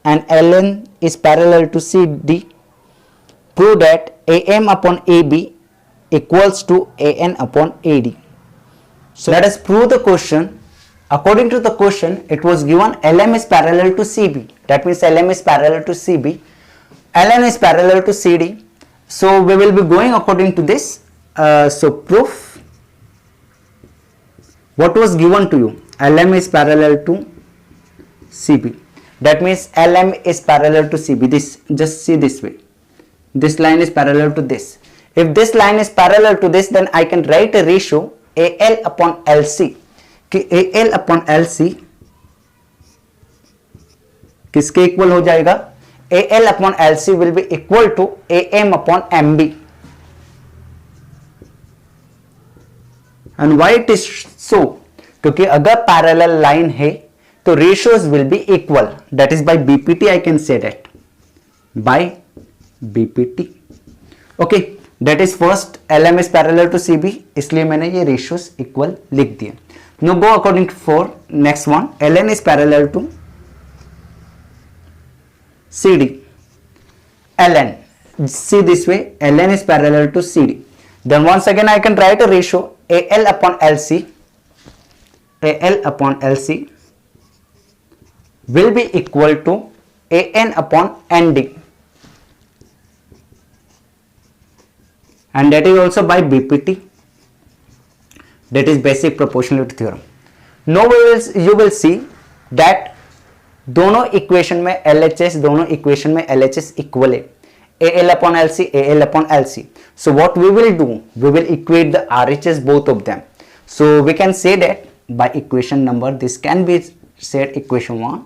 and ln is parallel to CD, prove that AM upon AB equals to AN upon AD. So let us prove the question. According to the question, it was given LM is parallel to CB. That means LM is parallel to CB. LN is parallel to CD. So we will be going according to this. So proof. What was given to you? LM is parallel to CB. That means LM is parallel to CB. This, just see this way. This line is parallel to this. If this line is parallel to this, then I can write a ratio AL upon LC. कि AL upon LC किसके equal हो जाएगा? AL upon LC will be equal to AM upon MB. And why it is so? क्योंकि अगर parallel line है तो ratios will be equal. That is by BPT I can say that. By BPT. Okay, that is first LM is parallel to CB, इसलिए मैंने ये ratios equal लिख दिए. Now go according to for next one. LN is parallel to CD. LN, see this way, LN is parallel to CD. Then once again I can write a ratio AL upon LC. AL upon LC will be equal to AN upon ND. And that is also by BPT. That is basic proportionality theorem. Now you will see that दोनों equation में LHS, दोनों equation में LHS equal है. AL upon LC, AL upon LC. So what we will do? We will equate the RHS both of them. So we can say that by equation number, this can be said equation 1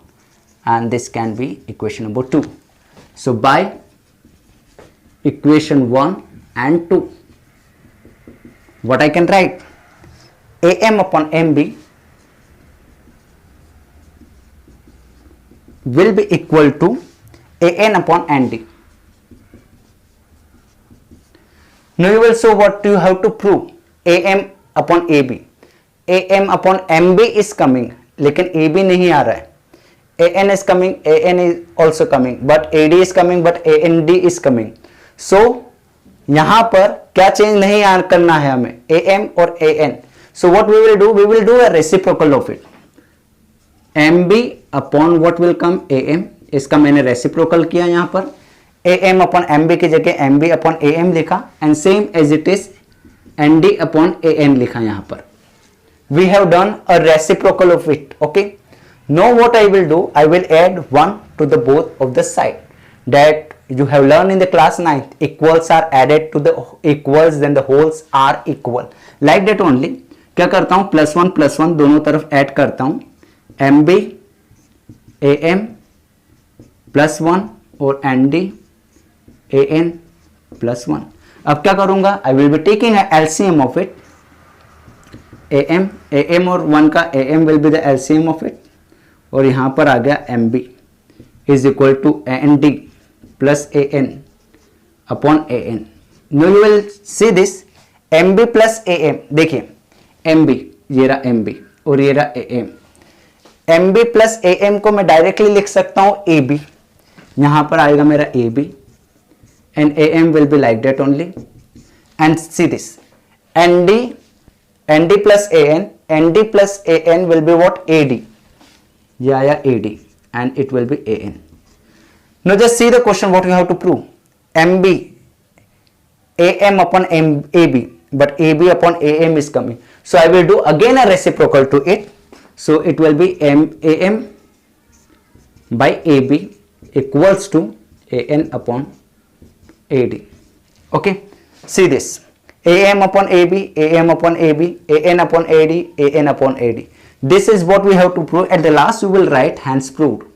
and this can be equation number 2. So by equation 1 and 2, what I can write? AM upon MB will be equal to AN upon ND. Now you will show what you have to prove. AM upon AB. AM upon MB is coming, लेकिन AB नहीं आ रहा है. AN is coming, AN is also coming, but AD is coming, but AND is coming. So यहाँ पर क्या change नहीं करना है हमें, AM और AN. So what we will do? We will do a reciprocal of it. MB upon what will come? AM. इसका मैंने reciprocal किया यहाँ पर. AM upon MB की जगह MB upon AM लिखा and same as it is ND upon AN लिखा यहाँ पर. We have done a reciprocal of it. Okay. Now what I will do? I will add 1 to the both of the side. That you have learned in the class 9th. Equals are added to the equals, then the wholes are equal. Like that only. क्या करता हूं? +1 दोनों तरफ add करता हूं. MB AM +1 और ND AN +1. अब क्या करूंगा? I will be taking LCM of it. AM और 1 का AM will be the LCM of it. और यहां पर आ गया MB is equal to ND plus AN upon AN. No you will see this MB plus AM. देखिए MB, ये रहा MB और ये रहा AM. MB प्लस AM को मैं डायरेक्टली लिख सकता हूं AB. यहां पर आएगा मेरा AB and AM will be like that only. And see this ND plus AN will be what? AD. ये आया AD and it will be AN. Now just see the question what you have to prove. MB AM upon AB, but AB upon AM is coming. So I will do again a reciprocal to it. So it will be AM by AB equals to AN upon AD. Okay, see this AM upon AB, AM upon AB, AN upon AD, AN upon AD. This is what we have to prove. At the last we will write hence proved.